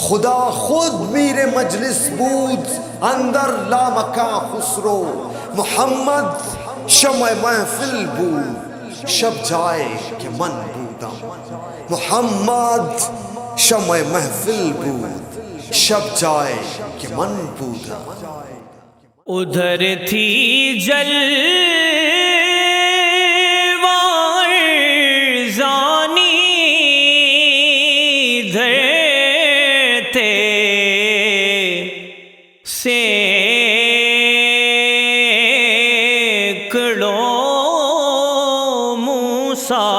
خدا خود میر مجلس بود اندر لامکاں خسرو، محمد شمع محفل بود شب جائے کہ من بودم، محمد شمع محفل بود شب جائے کہ من بودم۔ ادھر تھی جلوار زانی، ادھر تھے سینکڑوں موسیٰ،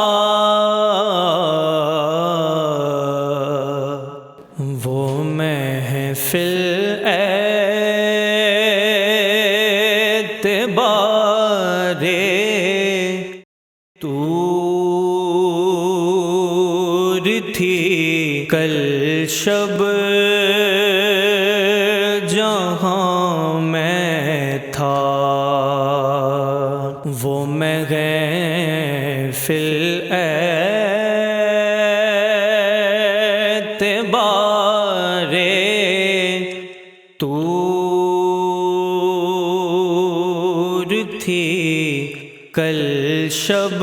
وہ محفل اعتبار طور تھی کل شب جہاں میں تھا، وہ محفل اعتبار طور تھی کل شب